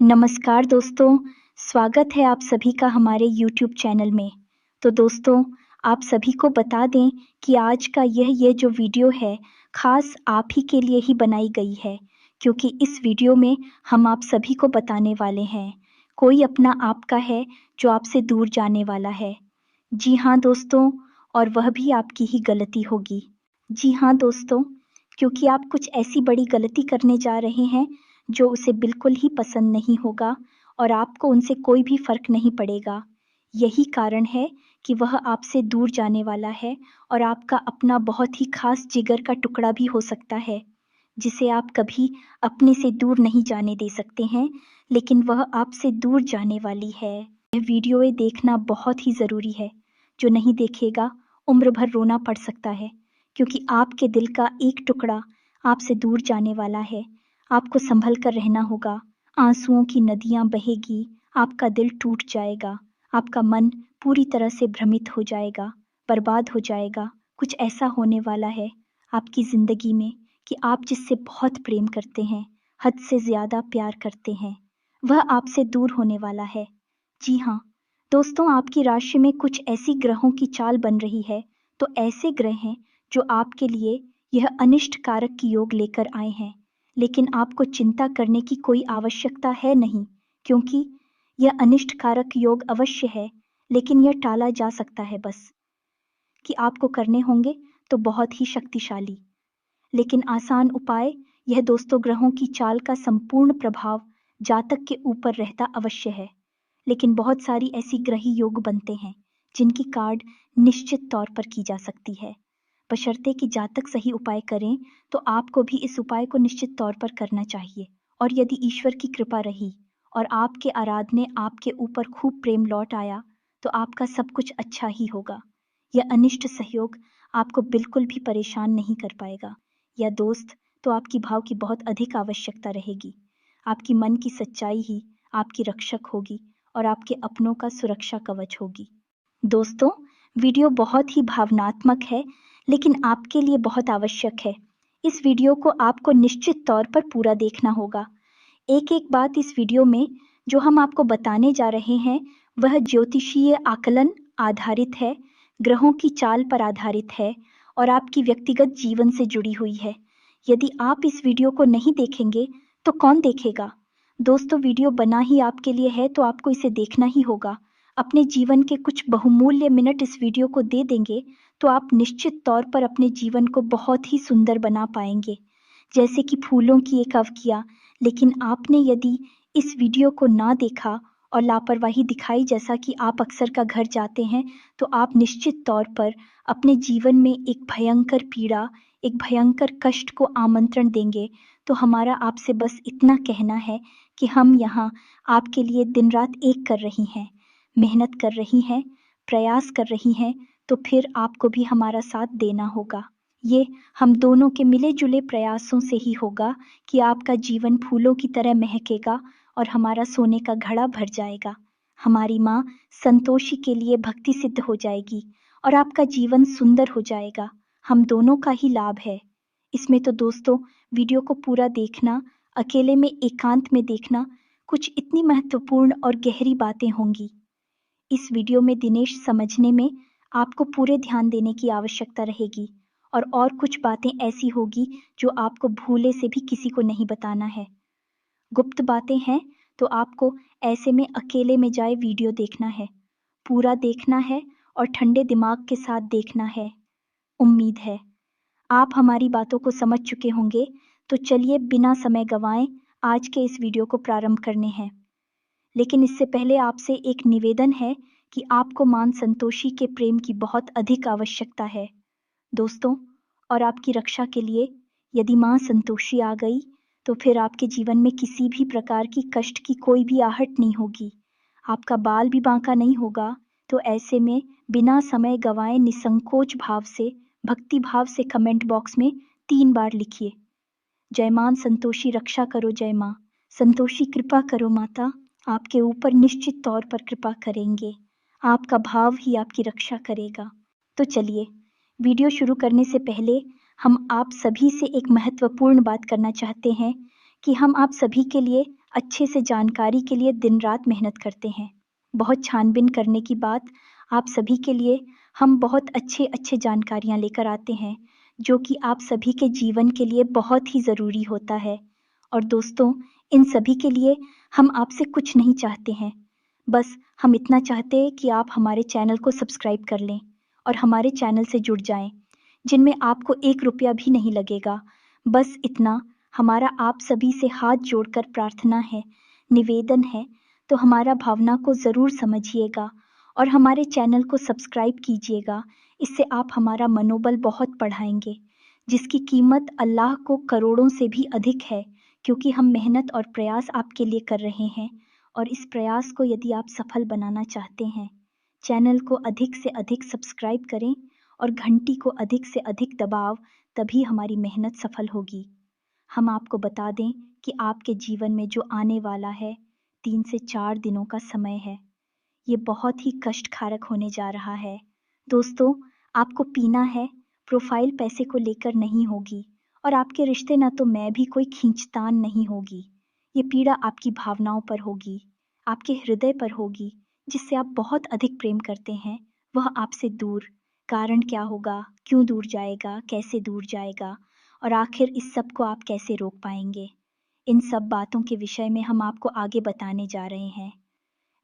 नमस्कार दोस्तों, स्वागत है आप सभी का हमारे यूट्यूब चैनल में। तो दोस्तों, आप सभी को बता दें कि आज का ये जो वीडियो है, ख़ास आप ही के लिए ही बनाई गई है, क्योंकि इस वीडियो में हम आप सभी को बताने वाले हैं, कोई अपना आपका है जो आपसे दूर जाने वाला है। जी हाँ दोस्तों, और वह भी आपकी ही गलती होगी। जी हाँ दोस्तों, क्योंकि आप कुछ ऐसी बड़ी गलती करने जा रहे हैं जो उसे बिल्कुल ही पसंद नहीं होगा और आपको उनसे कोई भी फ़र्क नहीं पड़ेगा। यही कारण है कि वह आपसे दूर जाने वाला है और आपका अपना बहुत ही ख़ास जिगर का टुकड़ा भी हो सकता है, जिसे आप कभी अपने से दूर नहीं जाने दे सकते हैं, लेकिन वह आपसे दूर जाने वाली है। यह वीडियो देखना बहुत ही ज़रूरी है। जो नहीं देखेगा, उम्र भर रोना पड़ सकता है, क्योंकि आपके दिल का एक टुकड़ा आपसे दूर जाने वाला है। आपको संभल कर रहना होगा, आंसुओं की नदियाँ बहेगी, आपका दिल टूट जाएगा, आपका मन पूरी तरह से भ्रमित हो जाएगा, बर्बाद हो जाएगा। कुछ ऐसा होने वाला है आपकी ज़िंदगी में कि आप जिससे बहुत प्रेम करते हैं, हद से ज़्यादा प्यार करते हैं, वह आपसे दूर होने वाला है। जी हाँ, दोस्तों, आपकी राशि में कुछ ऐसी ग्रहों की चाल बन रही है, तो ऐसे ग्रह हैं जो आपके लिए यह अनिष्ट कारक की योग लेकर आए हैं। लेकिन आपको चिंता करने की कोई आवश्यकता है नहीं, क्योंकि यह अनिष्ट कारक योग अवश्य है, लेकिन यह टाला जा सकता है बस, कि आपको करने होंगे तो बहुत ही शक्तिशाली। लेकिन आसान उपाय, यह दोस्तों ग्रहों की चाल का संपूर्ण प्रभाव जातक के ऊपर रहता अवश्य है। लेकिन बहुत सारी ऐसी ग्रही योग बनते हैं जिनकी कार्ड निश्चित तौर पर की जा सकती है, बशर्ते कि जातक सही उपाय करें। तो आपको भी इस उपाय को निश्चित तौर पर करना चाहिए, और यदि ईश्वर की कृपा रही और आपके आराधने आपके ऊपर खूब प्रेम लौट आया, तो आपका सब कुछ अच्छा ही होगा। यह अनिष्ट सहयोग आपको बिल्कुल भी परेशान नहीं कर पाएगा। या दोस्त, तो आपकी भाव की बहुत अधिक आवश्यकता रहेगी। आपकी मन की सच्चाई ही आपकी रक्षक होगी और आपके अपनों का सुरक्षा कवच होगी। दोस्तों, वीडियो बहुत ही भावनात्मक है, लेकिन आपके लिए बहुत आवश्यक है। इस वीडियो को आपको निश्चित तौर पर पूरा देखना होगा। एक-एक बात इस वीडियो में जो हम आपको बताने जा रहे हैं, वह ज्योतिषीय आकलन आधारित है, ग्रहों की चाल पर आधारित है और आपकी व्यक्तिगत जीवन से जुड़ी हुई है। यदि आप इस वीडियो को नहीं देखेंगे, तो कौन देखेगा? दोस्तों, वीडियो बना ही आपके लिए है, तो आपको इसे देखना ही होगा। अपने जीवन के कुछ बहुमूल्य मिनट इस वीडियो को दे देंगे, तो आप निश्चित तौर पर अपने जीवन को बहुत ही सुंदर बना पाएंगे, जैसे कि फूलों की एक अवकिया। लेकिन आपने यदि इस वीडियो को ना देखा और लापरवाही दिखाई, जैसा कि आप अक्सर का घर जाते हैं, तो आप निश्चित तौर पर अपने जीवन में एक भयंकर पीड़ा, एक भयंकर कष्ट को आमंत्रण देंगे। तो हमारा आपसे बस इतना कहना है कि हम यहाँ आपके लिए दिन रात एक कर रही हैं, मेहनत कर रही हैं, प्रयास कर रही हैं, तो फिर आपको भी हमारा साथ देना होगा। ये हम दोनों के मिले-जुले प्रयासों से ही होगा कि आपका जीवन फूलों की तरह महकेगा और हमारा सोने का घड़ा भर जाएगा। हमारी माँ संतोषी के लिए भक्ति सिद्ध हो जाएगी और आपका जीवन सुंदर हो जाएगा। हम दोनों का ही लाभ है। इसमें तो दोस्तों, वीडियो को पूरा देखना, अकेले में एकांत में देखना, कुछ इतनी महत्वपूर्ण और गहरी बातें होंगी। इस वीडियो में दिनेश समझने में आपको पूरे ध्यान देने की आवश्यकता रहेगी, और कुछ बातें ऐसी होगी जो आपको भूले से भी किसी को नहीं बताना है। गुप्त बातें हैं, तो आपको ऐसे में अकेले में जाए वीडियो देखना है, पूरा देखना है और ठंडे दिमाग के साथ देखना है। उम्मीद है आप हमारी बातों को समझ चुके होंगे। तो चलिए बिना समय गंवाए आज के इस वीडियो को प्रारंभ करने हैं। लेकिन इससे पहले आपसे एक निवेदन है कि आपको मां संतोषी के प्रेम की बहुत अधिक आवश्यकता है दोस्तों, और आपकी रक्षा के लिए यदि मां संतोषी आ गई, तो फिर आपके जीवन में किसी भी प्रकार की कष्ट की कोई भी आहट नहीं होगी, आपका बाल भी बांका नहीं होगा। तो ऐसे में बिना समय गंवाए निसंकोच भाव से, भक्ति भाव से कमेंट बॉक्स में 3 बार लिखिए, जय मां संतोषी रक्षा करो, जय मां संतोषी कृपा करो माता। आपके ऊपर निश्चित तौर पर कृपा करेंगे, आपका भाव ही आपकी रक्षा करेगा। तो चलिए, वीडियो शुरू करने से पहले हम आप सभी से एक महत्वपूर्ण बात करना चाहते हैं कि हम आप सभी के लिए अच्छे से जानकारी के लिए दिन रात मेहनत करते हैं। बहुत छानबीन करने की बाद आप सभी के लिए हम बहुत अच्छे जानकारियाँ लेकर आते हैं, जो कि आप सभी के जीवन के लिए बहुत ही ज़रूरी होता है। और दोस्तों, इन सभी के लिए हम आपसे कुछ नहीं चाहते हैं, बस हम इतना चाहते हैं कि आप हमारे चैनल को सब्सक्राइब कर लें और हमारे चैनल से जुड़ जाएँ, जिनमें आपको 1 रुपया भी नहीं लगेगा। बस इतना हमारा आप सभी से हाथ जोड़कर प्रार्थना है, निवेदन है, तो हमारा भावना को ज़रूर समझिएगा और हमारे चैनल को सब्सक्राइब कीजिएगा। इससे आप हमारा मनोबल बहुत बढ़ाएँगे, जिसकी कीमत अल्लाह को करोड़ों से भी अधिक है, क्योंकि हम मेहनत और प्रयास आपके लिए कर रहे हैं। और इस प्रयास को यदि आप सफल बनाना चाहते हैं, चैनल को अधिक से अधिक सब्सक्राइब करें और घंटी को अधिक से अधिक दबाव, तभी हमारी मेहनत सफल होगी। हम आपको बता दें कि आपके जीवन में जो आने वाला है 3 से 4 दिनों का समय है, ये बहुत ही कष्टकारक होने जा रहा है। दोस्तों, आपको पीना है, प्रोफाइल पैसे को लेकर नहीं होगी और आपके रिश्ते ना तो मैं भी कोई खींचतान नहीं होगी। ये पीड़ा आपकी भावनाओं पर होगी, आपके हृदय पर होगी, जिससे आप बहुत अधिक प्रेम करते हैं, वह आपसे दूर। कारण क्या होगा, क्यों दूर जाएगा, कैसे दूर जाएगा और आखिर इस सब को आप कैसे रोक पाएंगे? इन सब बातों के विषय में हम आपको आगे बताने जा रहे हैं।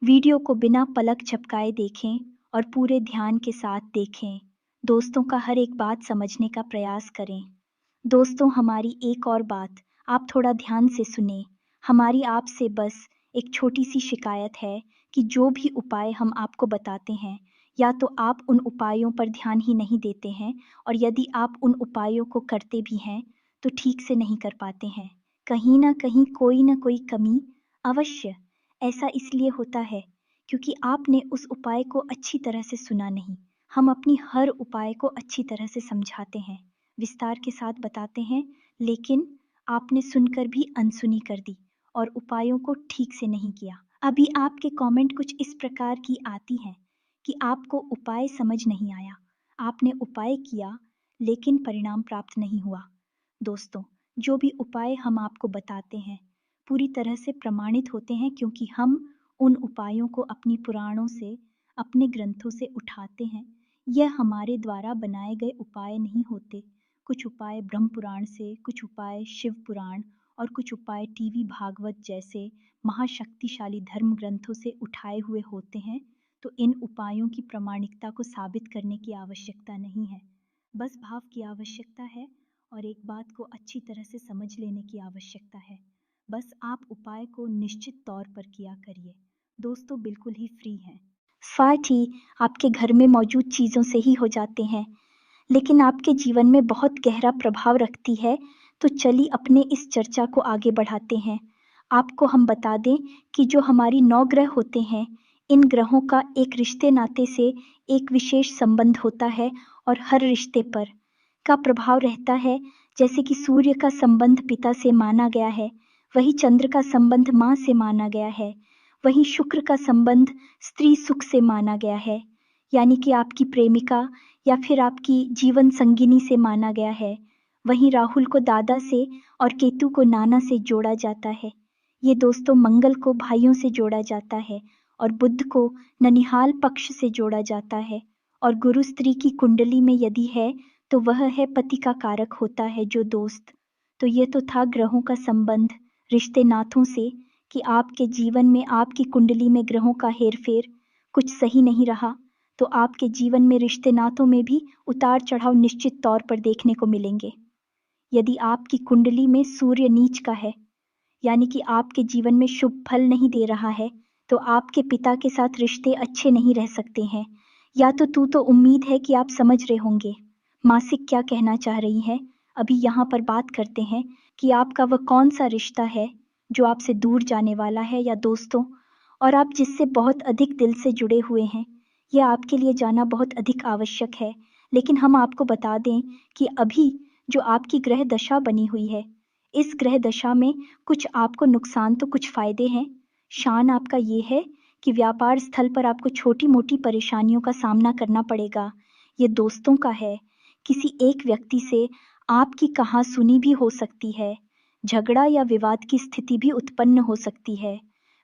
वीडियो को बिना पलक झपकाए देखें और पूरे ध्यान के साथ देखें। दोस्तों का हर एक बात समझने का प्रयास करें। दोस्तों, हमारी एक और बात आप थोड़ा ध्यान से सुने। हमारी आपसे बस एक छोटी सी शिकायत है कि जो भी उपाय हम आपको बताते हैं, या तो आप उन उपायों पर ध्यान ही नहीं देते हैं, और यदि आप उन उपायों को करते भी हैं तो ठीक से नहीं कर पाते हैं। कहीं ना कहीं कोई ना कोई कमी अवश्य। ऐसा इसलिए होता है क्योंकि आपने उस उपाय को अच्छी तरह से सुना नहीं। हम अपनी हर उपाय को अच्छी तरह से समझाते हैं, विस्तार के साथ बताते हैं, लेकिन आपने सुनकर भी अनसुनी कर दी और उपायों को ठीक से नहीं किया। अभी आपके कमेंट कुछ इस प्रकार की आती हैं कि आपको उपाय समझ नहीं आया, आपने उपाय किया लेकिन परिणाम प्राप्त नहीं हुआ। दोस्तों, जो भी उपाय हम आपको बताते हैं पूरी तरह से प्रमाणित होते हैं, क्योंकि हम उन उपायों को अपनी पुराणों से, अपने ग्रंथों से उठाते हैं। यह हमारे द्वारा बनाए गए उपाय नहीं होते। कुछ उपाय ब्रह्म पुराण से, कुछ उपाय शिव पुराण और कुछ उपाय टीवी भागवत जैसे महाशक्तिशाली धर्म ग्रंथों से उठाए हुए होते हैं। तो इन उपायों की प्रामाणिकता को साबित करने की आवश्यकता नहीं है, बस भाव की आवश्यकता है और एक बात को अच्छी तरह से समझ लेने की आवश्यकता है। बस आप उपाय को निश्चित तौर पर किया करिए। दोस्तों, बिल्कुल ही फ्री हैं। फाट ही आपके घर में मौजूद चीज़ों से ही हो जाते हैं, लेकिन आपके जीवन में बहुत गहरा प्रभाव रखती है। तो चलिए अपने इस चर्चा को आगे बढ़ाते हैं। आपको हम बता दें कि जो हमारी 9 ग्रह होते हैं, इन ग्रहों का एक रिश्ते नाते से एक विशेष संबंध होता है और हर रिश्ते पर का प्रभाव रहता है। जैसे कि सूर्य का संबंध पिता से माना गया है, वही चंद्र का संबंध माँ से माना गया है, वहीं शुक्र का संबंध स्त्री सुख से माना गया है, यानी कि आपकी प्रेमिका या फिर आपकी जीवन संगिनी से माना गया है। वहीं राहुल को दादा से और केतु को नाना से जोड़ा जाता है। ये दोस्तों, मंगल को भाइयों से जोड़ा जाता है और बुध को ननिहाल पक्ष से जोड़ा जाता है। और गुरु स्त्री की कुंडली में यदि है तो वह है पति का कारक होता है जो दोस्त। तो ये तो था ग्रहों का संबंध रिश्ते नाथों से, कि आपके जीवन में आपकी कुंडली में ग्रहों का हेरफेर कुछ सही नहीं रहा तो आपके जीवन में रिश्ते नातों में भी उतार चढ़ाव निश्चित तौर पर देखने को मिलेंगे। यदि आपकी कुंडली में सूर्य नीच का है, यानी कि आपके जीवन में शुभ फल नहीं दे रहा है, तो आपके पिता के साथ रिश्ते अच्छे नहीं रह सकते हैं। या तो तू तो उम्मीद है कि आप समझ रहे होंगे मासिक क्या कहना चाह रही है। अभी यहाँ पर बात करते हैं कि आपका वह कौन सा रिश्ता है जो आपसे दूर जाने वाला है, या दोस्तों, और आप जिससे बहुत अधिक दिल से जुड़े हुए हैं। यह आपके लिए जाना बहुत अधिक आवश्यक है। लेकिन हम आपको बता दें कि अभी जो आपकी ग्रह दशा बनी हुई है, इस ग्रह दशा में कुछ आपको नुकसान तो कुछ फायदे हैं। शान आपका ये है कि व्यापार स्थल पर आपको छोटी मोटी परेशानियों का सामना करना पड़ेगा। ये दोस्तों का है, किसी एक व्यक्ति से आपकी कहासुनी भी हो सकती है, झगड़ा या विवाद की स्थिति भी उत्पन्न हो सकती है।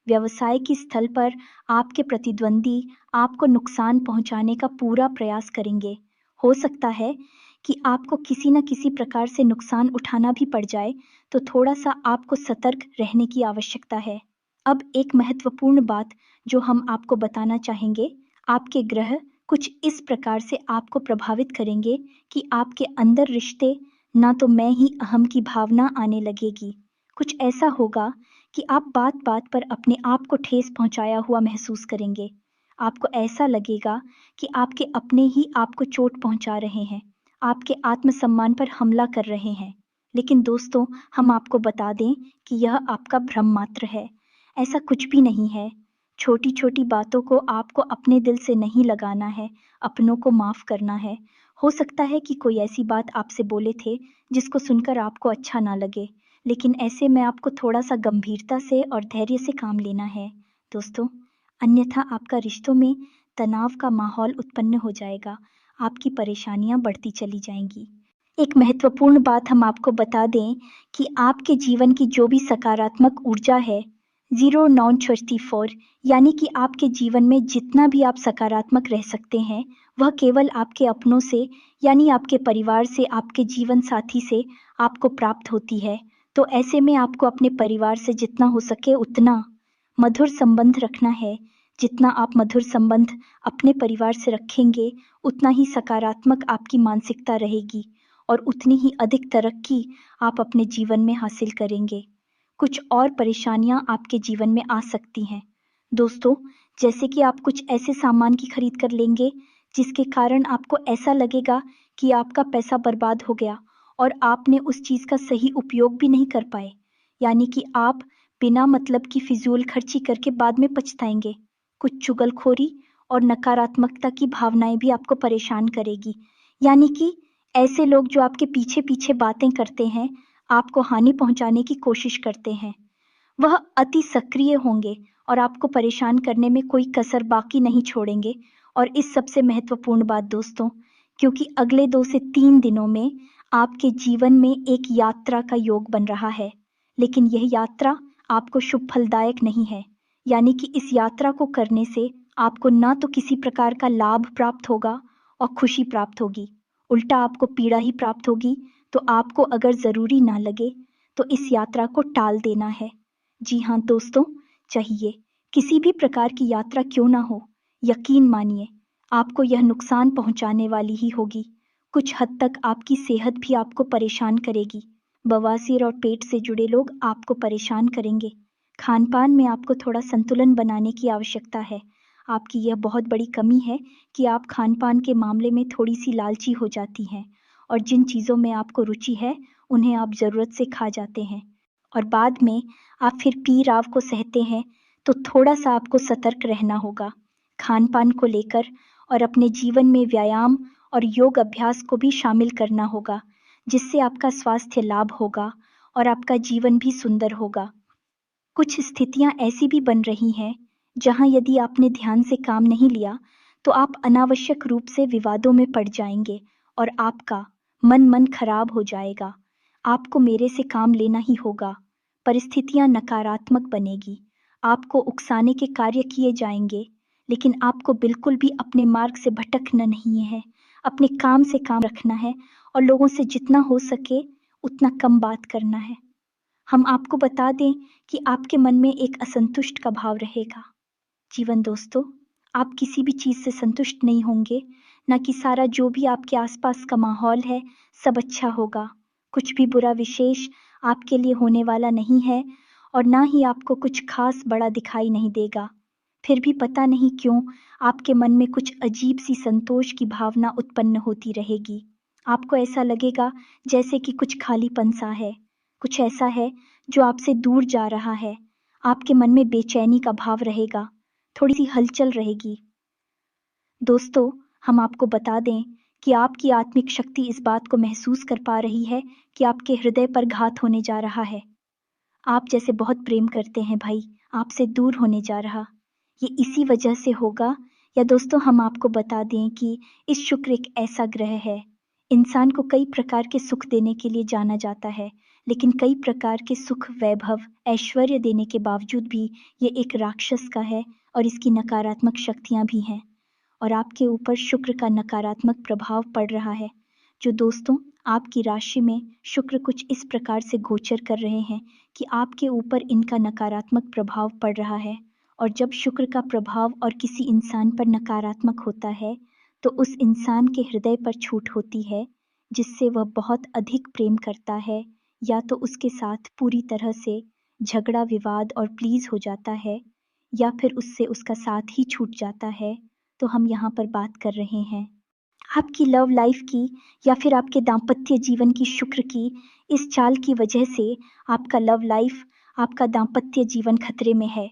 व्यवसाय के स्थल पर आपके प्रतिद्वंदी आपको नुकसान पहुंचाने का पूरा प्रयास करेंगे। हो सकता है कि आपको किसी न किसी प्रकार से नुकसान उठाना भी पड़ जाए, तो थोड़ा-सा आपको सतर्क रहने की आवश्यकता है। अब एक महत्वपूर्ण बात जो हम आपको बताना चाहेंगे, आपके ग्रह कुछ इस प्रकार से आपको प्रभावित करेंगे कि आपके अंदर रिश्ते ना तो मैं ही अहम की भावना आने लगेगी। कुछ ऐसा होगा कि आप बात-बात पर अपने आप को ठेस पहुंचाया हुआ महसूस करेंगे। आपको ऐसा लगेगा कि आपके अपने ही आपको चोट पहुंचा रहे हैं, आपके आत्मसम्मान पर हमला कर रहे हैं। लेकिन दोस्तों, हम आपको बता दें कि यह आपका भ्रम मात्र है। ऐसा कुछ भी नहीं है। छोटी-छोटी बातों को आपको अपने दिल से नहीं लगाना है, अपनों को माफ़ करना है। हो सकता है कि कोई ऐसी बात आपसे बोले थे, जिसको सुनकर आपको अच्छा ना लगे, लेकिन ऐसे में आपको थोड़ा-सा गंभीरता से और धैर्य से काम लेना है, दोस्तों। अन्यथा आपका रिश्तों में तनाव का माहौल उत्पन्न हो जाएगा, आपकी परेशानियाँ बढ़ती चली जाएँगी। एक महत्वपूर्ण बात हम आपको बता दें कि आपके जीवन की जो भी सकारात्मक ऊर्जा है, 0934 यानी कि आपके जीवन में जितना भी आप सकारात्मक रह सकते हैं, वह केवल आपके अपनों से यानी आपके परिवार से, आपके जीवन साथी से आपको प्राप्त होती है। तो ऐसे में आपको अपने परिवार से जितना हो सके उतना मधुर संबंध रखना है। जितना आप मधुर संबंध अपने परिवार से रखेंगे, उतना ही सकारात्मक आपकी मानसिकता रहेगी और उतनी ही अधिक तरक्की आप अपने जीवन में हासिल करेंगे। कुछ और परेशानियां आपके जीवन में आ सकती हैं। दोस्तों, जैसे कि आप कुछ ऐसे सामान की खरीद कर लेंगे, जिसके कारण आपको ऐसा लगेगा कि आपका पैसा बर्बाद हो गया और आपने उस चीज़ का सही उपयोग भी नहीं कर पाए। यानी कि आप बिना मतलब की फिजूल खर्ची करके बाद में पछताएंगे। कुछ चुगलखोरी और नकारात्मकता की भावनाएं भी आपको परेशान करेगी। यानी कि ऐसे लोग जो आपके पीछे-पीछे बातें करते हैं, आपको हानि पहुंचाने की कोशिश करते हैं, वह अति सक्रिय होंगे और आपको परेशान करने में कोई कसर बाकी नहीं छोड़ेंगे। और इस सबसे महत्वपूर्ण बात दोस्तों, क्योंकि अगले 2 से 3 दिनों में आपके जीवन में एक यात्रा का योग बन रहा है, लेकिन यह यात्रा आपको शुभ फलदायक नहीं है। यानी कि इस यात्रा को करने से आपको ना तो किसी प्रकार का लाभ प्राप्त होगा और खुशी प्राप्त होगी, उल्टा आपको पीड़ा ही प्राप्त होगी। तो आपको अगर ज़रूरी ना लगे, तो इस यात्रा को टाल देना है। जी हाँ दोस्तों, चाहिए किसी भी प्रकार की यात्रा क्यों ना हो, यकीन मानिए आपको यह नुकसान पहुंचाने वाली ही होगी। कुछ हद तक आपकी सेहत भी आपको परेशान करेगी। बवासीर और पेट से जुड़े लोग आपको परेशान करेंगे। खान-पान में आपको थोड़ा संतुलन बनाने की आवश्यकता है। आपकी यह बहुत बड़ी कमी है कि आप खान-पान के मामले में थोड़ी-सी लालची हो जाती हैं और जिन चीज़ों में आपको रुचि है, उन्हें आप ज़रूरत से खा जाते हैं और बाद में आप फिर पी-राव को सहते हैं। तो थोड़ा-सा आपको सतर्क रहना होगा खान-पान को लेकर और अपने जीवन में व्यायाम और योग अभ्यास को भी शामिल करना होगा, जिससे आपका स्वास्थ्य लाभ होगा और आपका जीवन भी सुंदर होगा। कुछ स्थितियां ऐसी भी बन रही हैं, जहां यदि आपने ध्यान से काम नहीं लिया, तो आप अनावश्यक रूप से विवादों में पड़ जाएंगे और आपका मन खराब हो जाएगा। आपको मेरे से काम लेना ही होगा। परिस्थितियां नकारात्मक बनेगी, आपको उकसाने के कार्य किए जाएंगे, लेकिन आपको बिल्कुल भी अपने मार्ग से भटकना नहीं है। अपने काम से काम रखना है और लोगों से जितना हो सके उतना कम बात करना है। हम आपको बता दें कि आपके मन में एक असंतुष्ट का भाव रहेगा। जीवन दोस्तों, आप किसी भी चीज़ से संतुष्ट नहीं होंगे, ना कि सारा जो भी आपके आसपास का माहौल है, सब अच्छा होगा। कुछ भी बुरा विशेष आपके लिए होने वाला नहीं है और ना ही आपको कुछ खास बड़ा दिखाई नहीं देगा। फिर भी पता नहीं क्यों आपके मन में कुछ अजीब-सी संतोष की भावना उत्पन्न होती रहेगी। आपको ऐसा लगेगा जैसे कि कुछ खालीपन-सा है, कुछ ऐसा है जो आपसे दूर जा रहा है। आपके मन में बेचैनी का भाव रहेगा, थोड़ी-सी हलचल रहेगी। दोस्तों, हम आपको बता दें कि आपकी आत्मिक शक्ति इस बात को महसूस कर पा रही है कि आपके हृदय पर घात होने जा रहा है। आप जैसे बहुत प्रेम करते हैं भाई, आपसे दूर होने जा रहा। ये इसी वजह से होगा। या दोस्तों, हम आपको बता दें कि इस शुक्र एक ऐसा ग्रह है, इंसान को कई प्रकार के सुख देने के लिए जाना जाता है, लेकिन कई प्रकार के सुख, वैभव, ऐश्वर्य देने के बावजूद भी ये एक राक्षस का है और इसकी नकारात्मक शक्तियाँ भी हैं और आपके ऊपर शुक्र का नकारात्मक प्रभाव पड़ रहा है। जो दोस्तों, आपकी राशि में शुक्र कुछ इस प्रकार से गोचर कर रहे हैं कि आपके ऊपर इनका नकारात्मक प्रभाव पड़ रहा है और जब शुक्र का प्रभाव और किसी इंसान पर नकारात्मक होता है तो उस इंसान के हृदय पर छूट होती है जिससे वह बहुत अधिक प्रेम करता है या तो उसके साथ पूरी तरह से झगड़ा विवाद और प्लीज हो जाता है या फिर उससे उसका साथ ही छूट जाता है। तो हम यहाँ पर बात कर रहे हैं आपकी लव लाइफ की या फिर आपके दाम्पत्य जीवन की शुक्र की इस चाल की वजह से आपका लव लाइफ, आपका दाम्पत्य जीवन खतरे में है।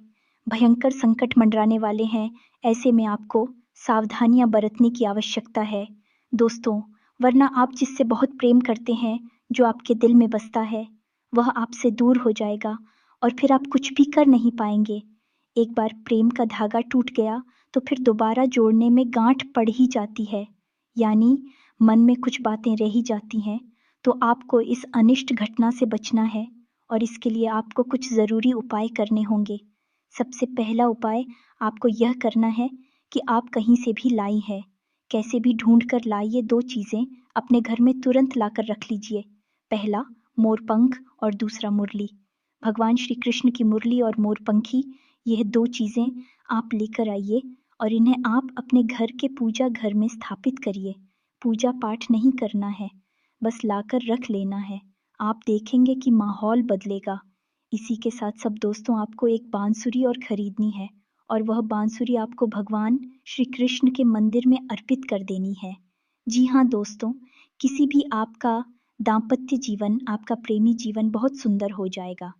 भयंकर संकट मंडराने वाले हैं। ऐसे में आपको सावधानियां बरतने की आवश्यकता है दोस्तों, वरना आप जिससे बहुत प्रेम करते हैं, जो आपके दिल में बसता है, वह आपसे दूर हो जाएगा और फिर आप कुछ भी कर नहीं पाएंगे। एक बार प्रेम का धागा टूट गया तो फिर दोबारा जोड़ने में गांठ पड़ ही जाती है, यानी मन में कुछ बातें रह ही जाती हैं। तो आपको इस अनिष्ट घटना से बचना है और इसके लिए आपको कुछ ज़रूरी उपाय करने होंगे। सबसे पहला उपाय आपको यह करना है कि आप कहीं से भी लाई है, कैसे भी ढूंढ कर लाइए 2 चीज़ें अपने घर में तुरंत लाकर रख लीजिए। पहला मोरपंख और दूसरा मुरली। भगवान श्री कृष्ण की मुरली और मोरपंखी, यह 2 चीज़ें आप लेकर आइए और इन्हें आप अपने घर के पूजा घर में स्थापित करिए। पूजा पाठ नहीं करना है, बस लाकर रख लेना है। आप देखेंगे कि माहौल बदलेगा। इसी के साथ सब दोस्तों, आपको एक बांसुरी और खरीदनी है और वह बांसुरी आपको भगवान श्री कृष्ण के मंदिर में अर्पित कर देनी है। जी हाँ दोस्तों, किसी भी आपका दाम्पत्य जीवन, आपका प्रेमी जीवन बहुत सुंदर हो जाएगा।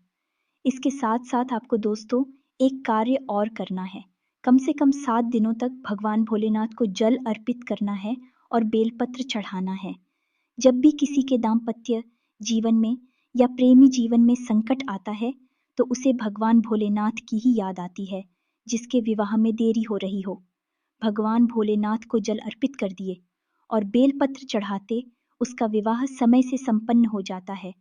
इसके साथ साथ आपको दोस्तों एक कार्य और करना है। कम से कम 7 दिनों तक भगवान भोलेनाथ को जल अर्पित करना है और बेलपत्र चढ़ाना है। जब भी किसी के दाम्पत्य जीवन में या प्रेमी जीवन में संकट आता है तो उसे भगवान भोलेनाथ की ही याद आती है, जिसके विवाह में देरी हो रही हो। भगवान भोलेनाथ को जल अर्पित कर दिए और बेलपत्र चढ़ाते उसका विवाह समय से संपन्न हो जाता है।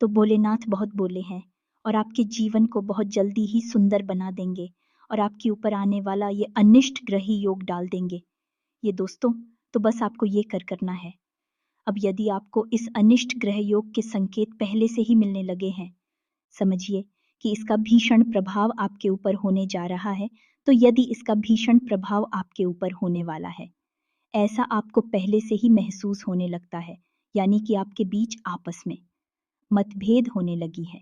तो भोलेनाथ बहुत बोले हैं और आपके जीवन को बहुत जल्दी ही सुंदर बना देंगे और आपके ऊपर आने वाला ये अनिष्ट ग्रही योग डाल देंगे। ये दोस्तों, तो बस आपको ये करना है। अब यदि आपको इस अनिष्ट ग्रह योग के संकेत पहले से ही मिलने लगे हैं, समझिए कि इसका भीषण प्रभाव आपके ऊपर होने जा रहा है। तो यदि इसका भीषण प्रभाव आपके ऊपर होने वाला है, ऐसा आपको पहले से ही महसूस होने लगता है, यानी कि आपके बीच आपस में मतभेद होने लगी है,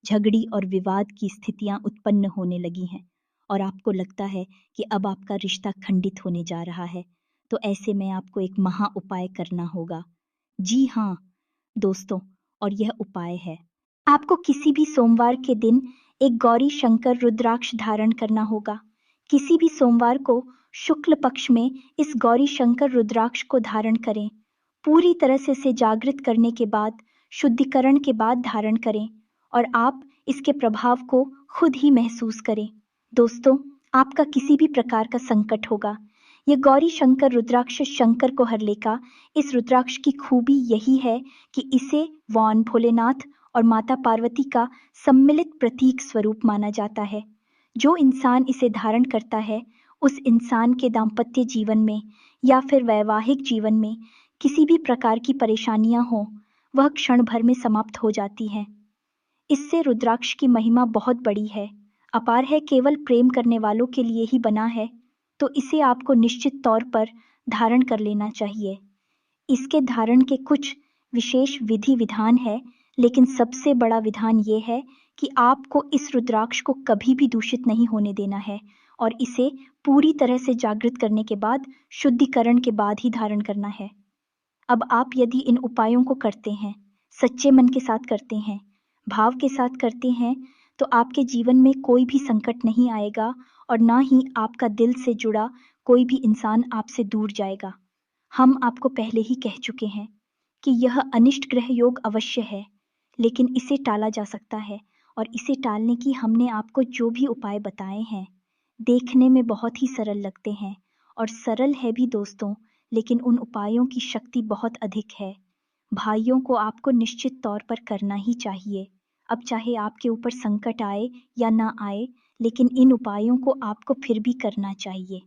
झगड़ी और विवाद की स्थितियां उत्पन्न होने लगी हैं और आपको लगता है कि अब आपका रिश्ता खंडित होने जा रहा है, तो ऐसे में आपको एक महा उपाय करना होगा। जी हाँ दोस्तों, और यह उपाय है, आपको किसी भी सोमवार के दिन एक गौरी शंकर रुद्राक्ष धारण करना होगा। किसी भी सोमवार को शुक्ल पक्ष में इस गौरी शंकर रुद्राक्ष को धारण करें। पूरी तरह से इसे जागृत करने के बाद, शुद्धिकरण के बाद धारण करें और आप इसके प्रभाव को खुद ही महसूस करें। दोस्तों, आपका किसी भी प्रकार का संकट होगा, यह गौरी शंकर रुद्राक्ष शंकर को हर लेगा। इस रुद्राक्ष की खूबी यही है कि इसे भगवान भोलेनाथ और माता पार्वती का सम्मिलित प्रतीक स्वरूप माना जाता है। जो इंसान इसे धारण करता है, उस इंसान के दाम्पत्य जीवन में या फिर वैवाहिक जीवन में किसी भी प्रकार की परेशानियां हो, वह क्षण भर में समाप्त हो जाती हैं। इससे रुद्राक्ष की महिमा बहुत बड़ी है, अपार है, केवल प्रेम करने वालों के लिए ही बना है। तो इसे आपको निश्चित तौर पर धारण कर लेना चाहिए। इसके धारण के कुछ विशेष विधि विधान है, लेकिन सबसे बड़ा विधान ये है कि आपको इस रुद्राक्ष को कभी भी दूषित नहीं होने देना है और इसे पूरी तरह से जागृत करने के बाद, शुद्धिकरण के बाद ही धारण करना है। अब आप यदि इन उपायों को करते हैं, सच्चे मन के साथ करते हैं, भाव के साथ करते हैं, तो आपके जीवन में कोई भी संकट नहीं आएगा और ना ही आपका दिल से जुड़ा कोई भी इंसान आपसे दूर जाएगा। हम आपको पहले ही कह चुके हैं कि यह अनिष्ट ग्रह योग अवश्य है, लेकिन इसे टाला जा सकता है और इसे टालने की हमने आपको जो भी उपाय बताए हैं, देखने में बहुत ही सरल लगते हैं और सरल है भी दोस्तों, लेकिन उन उपायों की शक्ति बहुत अधिक है। भाइयों को आपको निश्चित तौर पर करना ही चाहिए। अब चाहे आपके ऊपर संकट आए या ना आए, लेकिन इन उपायों को आपको फिर भी करना चाहिए।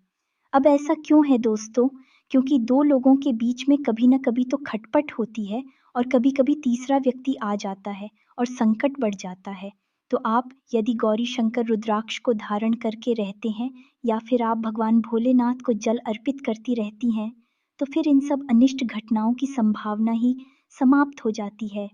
अब ऐसा क्यों है दोस्तों? क्योंकि दो लोगों के बीच में कभी न कभी तो खटपट होती है और कभी-कभी तीसरा व्यक्ति आ जाता है और संकट बढ़ जाता है। तो आप यदि गौरी शंकर रुद्राक्ष को धारण करके रहते हैं या फिर आप भगवान भोलेनाथ को जल अर्पित करती रहती हैं, तो फिर इन सब अनिष्ट घटनाओं की संभावना ही समाप्त हो जाती है।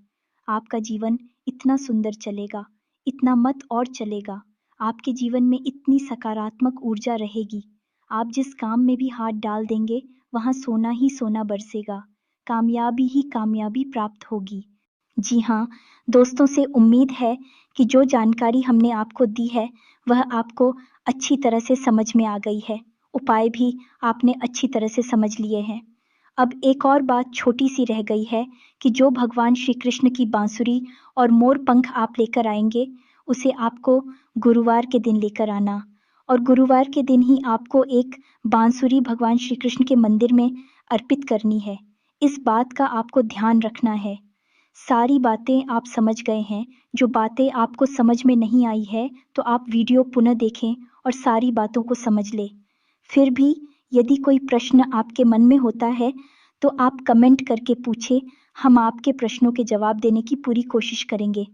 आपका जीवन इतना सुंदर चलेगा, इतना मत और चलेगा। आपके जीवन में इतनी सकारात्मक ऊर्जा रहेगी। आप जिस काम में भी हाथ डाल देंगे, वहाँ सोना ही सोना बरसेगा। कामयाबी ही कामयाबी प्राप्त होगी। जी हाँ, दोस्तों से उम्मीद है कि जो जानकारी हमने आपको दी है, वह आपको अच्छी तरह से समझ में आ गई है। उपाय भी आपने अच्छी तरह से समझ लिए हैं। अब एक और बात छोटी-सी रह गई है कि जो भगवान श्री कृष्ण की बांसुरी और मोर पंख आप लेकर आएँगे, उसे आपको गुरुवार के दिन लेकर आना और गुरुवार के दिन ही आपको एक बांसुरी भगवान श्री कृष्ण के मंदिर में अर्पित करनी है। इस बात का आपको ध्यान रखना है। सारी बातें आप समझ गए हैं। जो बातें आपको समझ में नहीं आई है, तो आप वीडियो पुनः देखें और सारी बातों को समझ लें। फिर भी यदि कोई प्रश्न आपके मन में होता है, तो आप कमेंट करके पूछें। हम आपके प्रश्नों के जवाब देने की पूरी कोशिश करेंगे।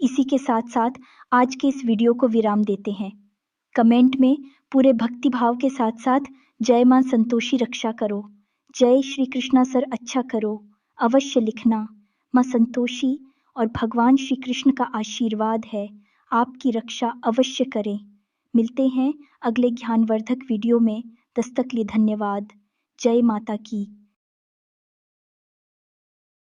इसी के साथ-साथ आज के इस वीडियो को विराम देते हैं। कमेंट में पूरे भक्ति भाव के साथ-साथ जय मां संतोषी रक्षा करो, जय श्री कृष्णा सर अच्छा करो, अवश्य लिखना। मां संतोषी और भगवान श्री कृष्ण का आशीर्वाद है, आपकी रक्षा अवश्य करें। मिलते हैं अगले ज्ञानवर्धक वीडियो में। तब तक के लिए धन्यवाद। जय माता की।